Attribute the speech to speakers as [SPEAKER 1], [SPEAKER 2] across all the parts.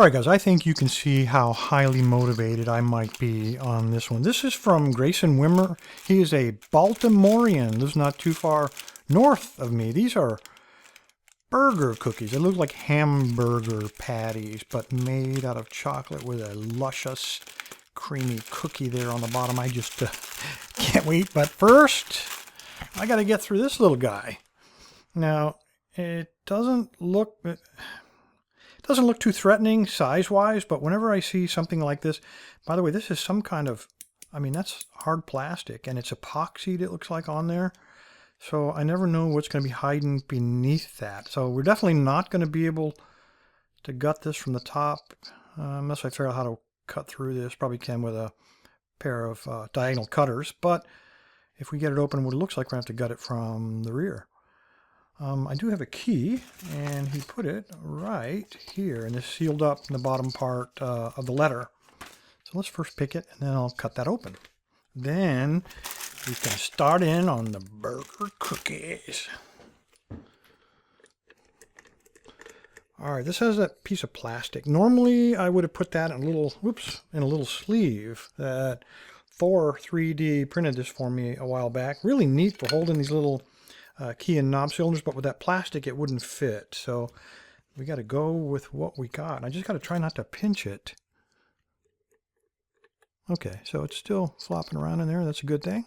[SPEAKER 1] Alright guys, I think you can see how highly motivated I might be on this one. This is from Grayson Wimmer. He is a Baltimorean, lives not too far north of me. These are Berger cookies. They look like hamburger patties, but made out of chocolate with a luscious, creamy cookie there on the bottom. I just can't wait. But first, I got to get through this little guy. Now, it doesn't look too threatening size-wise, but whenever I see something like this, by the way, this is some kind of, I mean, that's hard plastic, and it's epoxied, it looks like, on there. So I never know what's going to be hiding beneath that. So we're definitely not going to be able to gut this from the top, unless I figure out how to cut through this. Probably can with a pair of diagonal cutters, but if we get it open, what it looks like, we're going to have to gut it from the rear. I do have a key, and he put it right here, and it's sealed up in the bottom part of the letter. So let's first pick it, and then I'll cut that open. Then we can start in on the Berger Cookies. All right, this has a piece of plastic. Normally, I would have put that in a little sleeve that Thor 3D printed this for me a while back. Really neat for holding these little key and knob cylinders, but with that plastic it wouldn't fit, so we got to go with what we got. I just got to try not to pinch it. Okay, so it's still flopping around in there. That's a good thing.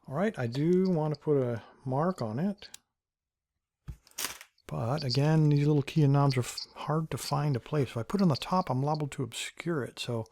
[SPEAKER 1] All right, I do want to put a mark on it, but again, these little key and knobs are hard to find a place. If I put it on the top, I'm liable to obscure it. So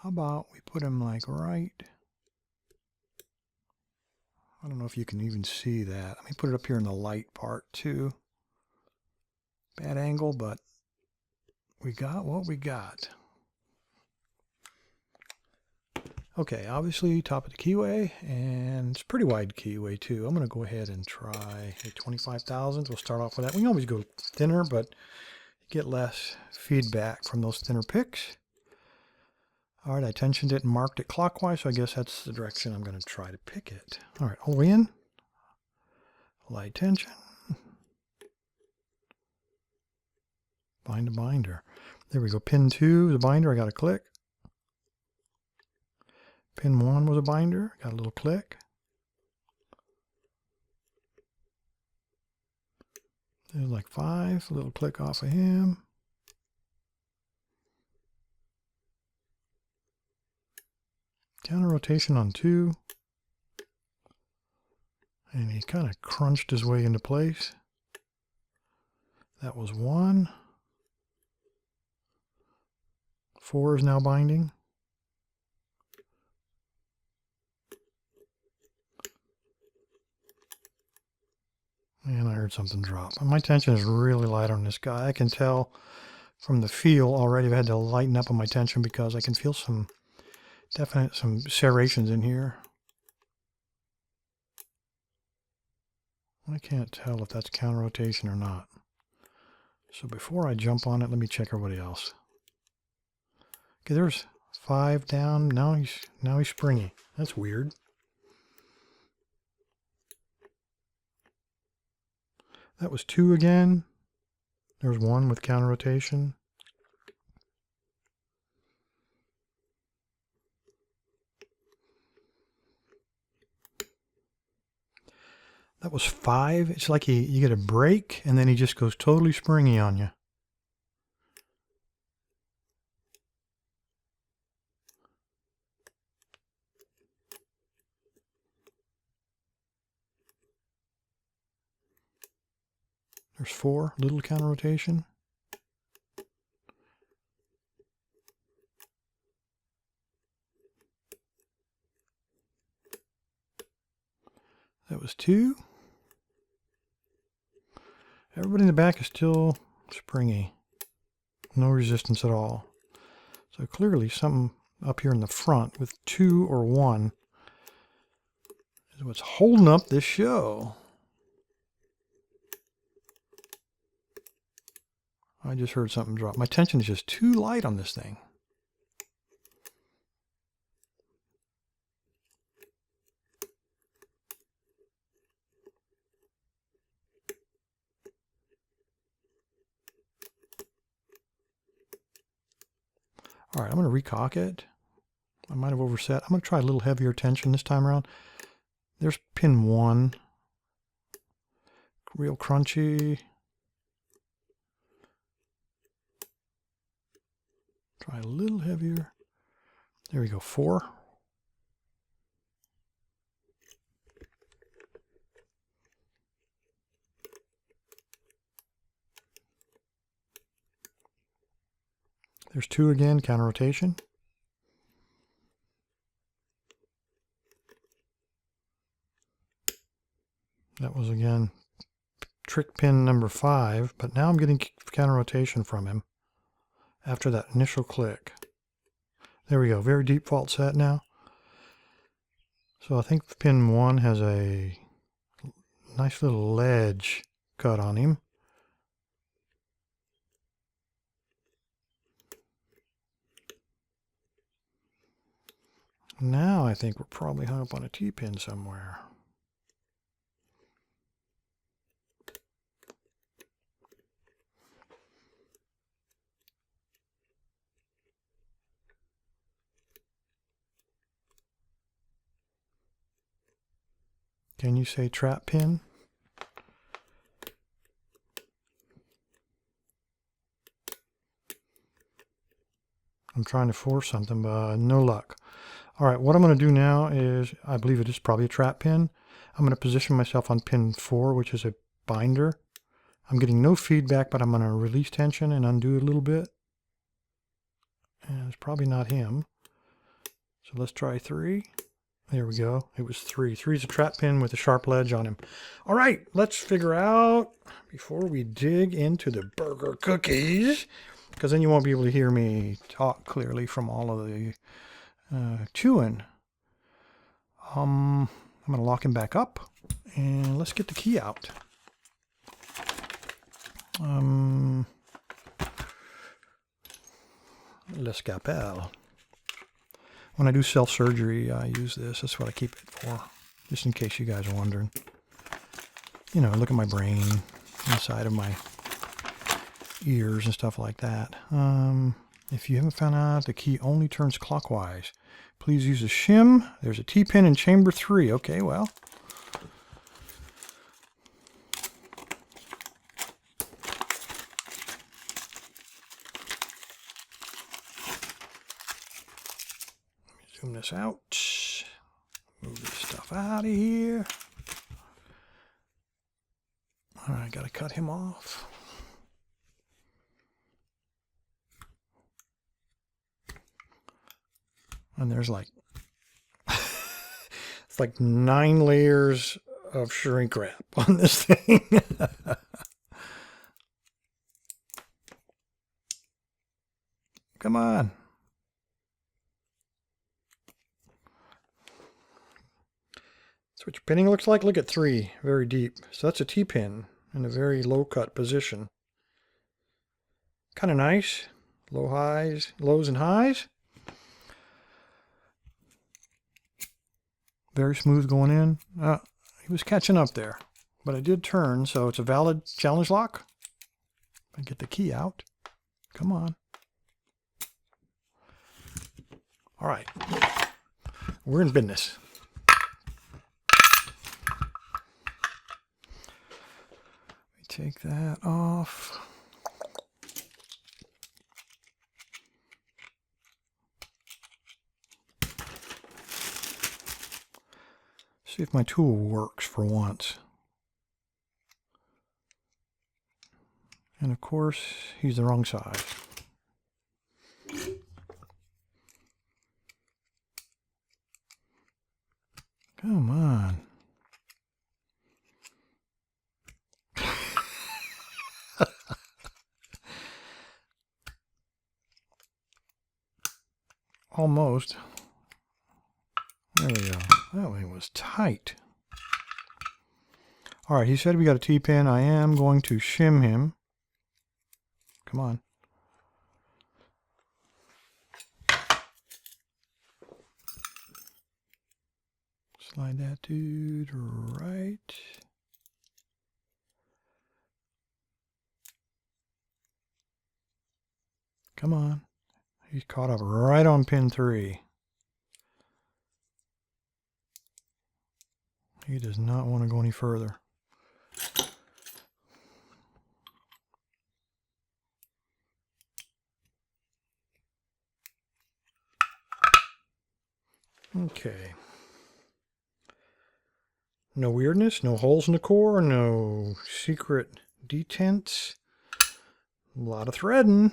[SPEAKER 1] how about we put them like right, I don't know if you can even see that. Let me put it up here in the light part too. Bad angle, but we got what we got. Okay, obviously top of the keyway, and it's pretty wide keyway too. I'm going to go ahead and try a 25 thousandths. We'll start off with that. We can always go thinner, but you get less feedback from those thinner picks. All right, I tensioned it and marked it clockwise, so I guess that's the direction I'm going to try to pick it. All right, all the way in. Light tension. Bind to binder. There we go. Pin 2 is a binder. I got a click. Pin 1 was a binder. Got a little click. There's like 5. A little click off of him. Counter rotation on 2. And he kind of crunched his way into place. That was 1. 4 is now binding. And I heard something drop. My tension is really light on this guy. I can tell from the feel already. I've had to lighten up on my tension because I can feel some serrations in here. I can't tell if that's counter rotation or not. So before I jump on it, let me check everybody else. Okay, there's 5 down. Now he's springy. That's weird. That was 2 again. There's 1 with counter rotation. That was 5. It's like you get a break, and then he just goes totally springy on you. There's 4, little counter rotation. That was 2. Everybody in the back is still springy. No resistance at all. So clearly something up here in the front with 2 or 1 is what's holding up this show. I just heard something drop. My tension is just too light on this thing. All right, I'm going to recock it. I might have overset. I'm going to try a little heavier tension this time around. There's pin 1. Real crunchy. Try a little heavier. There we go, 4. There's 2 again, counter rotation. That was again trick pin number 5, but now I'm getting counter rotation from him after that initial click. There we go, very deep fault set now. So I think pin 1 has a nice little ledge cut on him. Now I think we're probably hung up on a T-pin somewhere. Can you say trap pin? I'm trying to force something, but no luck. All right, what I'm going to do now is, I believe it is probably a trap pin. I'm going to position myself on pin 4, which is a binder. I'm getting no feedback, but I'm going to release tension and undo it a little bit. And it's probably not him. So let's try 3. There we go. It was 3. 3 is a trap pin with a sharp ledge on him. All right, let's figure out, before we dig into the Berger Cookies, because then you won't be able to hear me talk clearly from all of the chewing. I'm going to lock him back up, and let's get the key out. Le scalpel. When I do self-surgery, I use this. That's what I keep it for, just in case you guys are wondering. You know, look at my brain, inside of my ears and stuff like that. If you haven't found out, the key only turns clockwise. Please use a shim. There's a T-pin in chamber 3. Okay, well. Zoom this out. Move this stuff out of here. All right, got to cut him off. And there's like, it's like 9 layers of shrink wrap on this thing. Come on. That's what your pinning looks like. Look at 3, very deep. So that's a T-pin in a very low cut position. Kind of nice. Low highs, lows and highs. Very smooth going in. He was catching up there, but I did turn, so it's a valid challenge lock. I get the key out. Come on. All right. We're in business. Take that off. See if my tool works for once. And of course, he's the wrong size. Come on. Almost. There we go. That one was tight. All right, he said we got a T-pin. I am going to shim him. Come on. Slide that to the right. Come on. He's caught up right on pin 3. He does not want to go any further. Okay. No weirdness, no holes in the core, no secret detents. A lot of threading.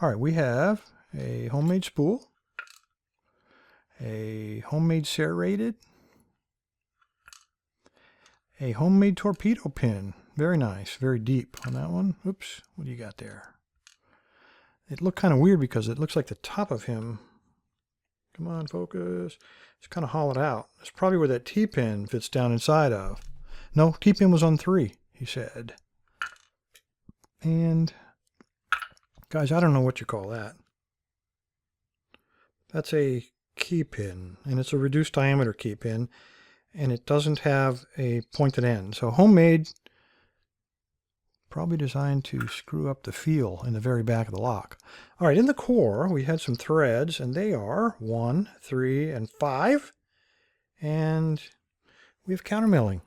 [SPEAKER 1] All right, we have a homemade spool, a homemade serrated, a homemade torpedo pin. Very nice, very deep on that one. Oops, what do you got there? It looked kind of weird because it looks like the top of him. Come on, focus. It's kind of hollowed out. That's probably where that T-pin fits down inside of. No, T-pin was on 3, he said. And, guys, I don't know what you call that. That's a key pin, and it's a reduced diameter key pin, and it doesn't have a pointed end. So homemade, probably designed to screw up the feel in the very back of the lock. All right, in the core, we had some threads, and they are 1, 3, and 5. And we have countermilling.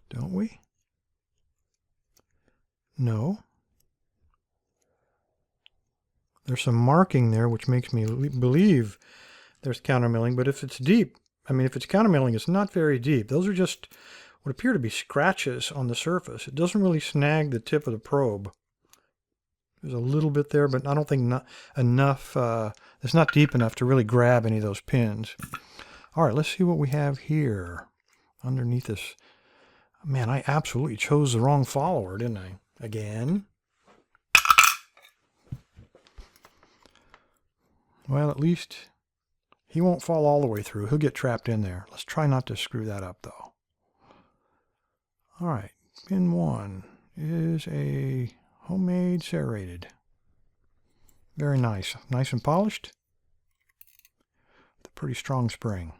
[SPEAKER 1] Don't we? No. There's some marking there, which makes me believe there's countermilling, but if it's deep, I mean, if it's countermilling, it's not very deep. Those are just what appear to be scratches on the surface. It doesn't really snag the tip of the probe. There's a little bit there, but I don't think enough, it's not deep enough to really grab any of those pins. All right, let's see what we have here underneath this. Man, I absolutely chose the wrong follower, didn't I? Again. Well, at least he won't fall all the way through. He'll get trapped in there. Let's try not to screw that up, though. All right, pin 1 is a homemade serrated. Very nice. Nice and polished. With a pretty strong spring.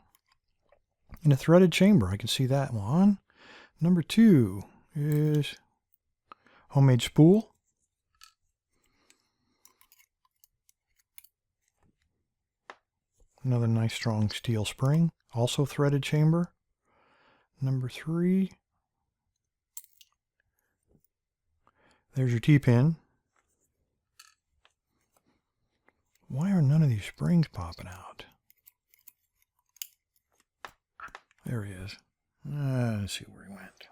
[SPEAKER 1] In a threaded chamber, I can see that one. Number 2 is homemade spool. Another nice strong steel spring, also threaded chamber. Number 3. There's your T-pin. Why are none of these springs popping out? There he is. Let's see where he went.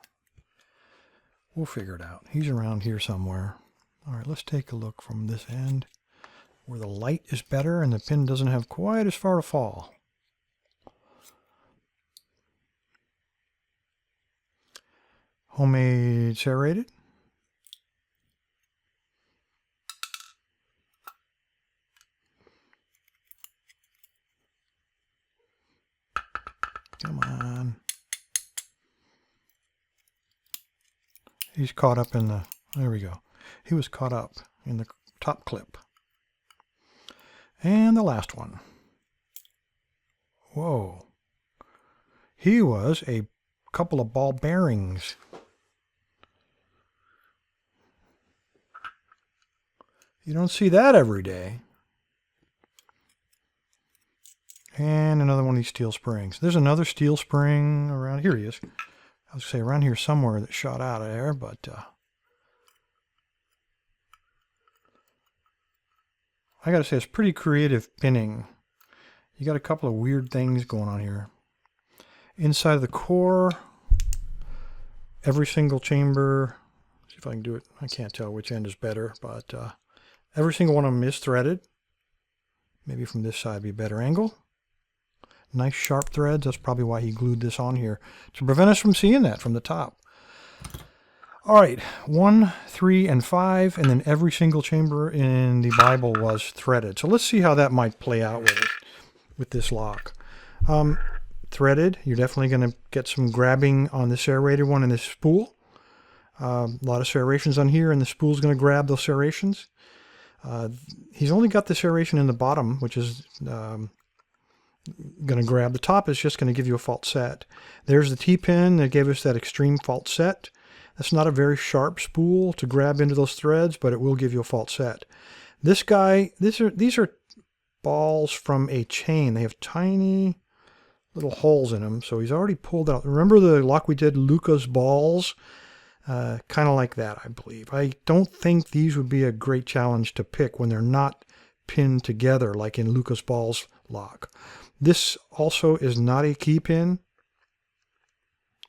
[SPEAKER 1] We'll figure it out. He's around here somewhere. All right, let's take a look from this end where the light is better and the pin doesn't have quite as far to fall. Homemade serrated. Come on. He's caught up in the, there we go. He was caught up in the top clip. And the last one. Whoa. He was a couple of ball bearings. You don't see that every day. And another one of these steel springs. There's another steel spring around here. He is. I was going to say around here somewhere that shot out of there, but I got to say it's pretty creative pinning. You got a couple of weird things going on here. Inside of the core, every single chamber, see if I can do it. I can't tell which end is better, but every single one of them is threaded. Maybe from this side be a better angle. Nice sharp threads. That's probably why he glued this on here, to prevent us from seeing that from the top. All right, 1, 3, and 5, and then every single chamber in the Bible was threaded. So let's see how that might play out with this lock. Threaded, you're definitely going to get some grabbing on the serrated one and this spool. A lot of serrations on here, and the spool's going to grab those serrations. He's only got the serration in the bottom, which is going to grab. The top is just going to give you a fault set. There's the T-pin that gave us that extreme fault set. That's not a very sharp spool to grab into those threads, but it will give you a false set. This guy, these are balls from a chain. They have tiny little holes in them, so he's already pulled out. Remember the lock we did, Luca's balls? Kind of like that, I believe. I don't think these would be a great challenge to pick when they're not pinned together like in Luca's balls lock. This also is not a key pin.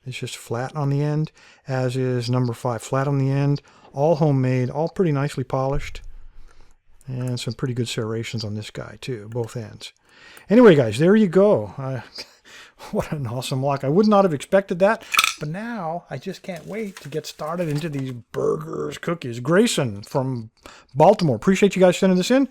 [SPEAKER 1] It's just flat on the end, as is number 5. Flat on the end, all homemade, all pretty nicely polished. And some pretty good serrations on this guy too, both ends. Anyway, guys, there you go. What an awesome lock. I would not have expected that, but now I just can't wait to get started into these Berger's cookies. Grayson from Baltimore. Appreciate you guys sending this in.